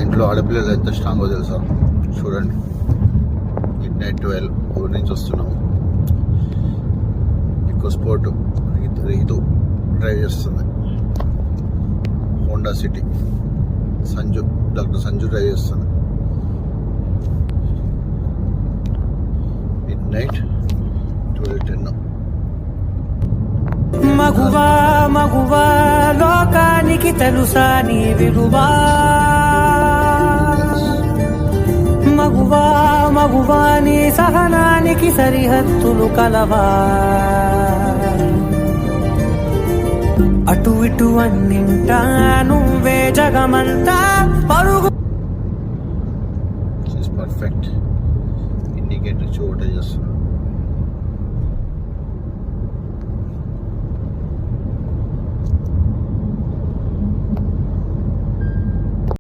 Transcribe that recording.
ఇంట్లో ఆడపిల్లలు ఎంత స్ట్రాంగో తెలుసా చూడండి. మిడ్-నైట్ 12 ఊరి నుంచి వస్తున్నాము. ఎక్కువ స్పోర్ట్ రీతు డ్రైవ్ చేస్తుంది. Honda city doctor Sanju drive చేస్తుంది. మిడ్-నైట్ 12:10. మగువా మగువా లోకానికి తెలుసా నీ విలువా, మగువా మగువా నీ సహనానికి సరిహద్దులు కలవా, అటు ఇటు అన్నింటా నువ్వే జగమంతా పరుగు. పర్ఫెక్ట్ ఇండికేటర్ చోట చేస్తున్నాడు.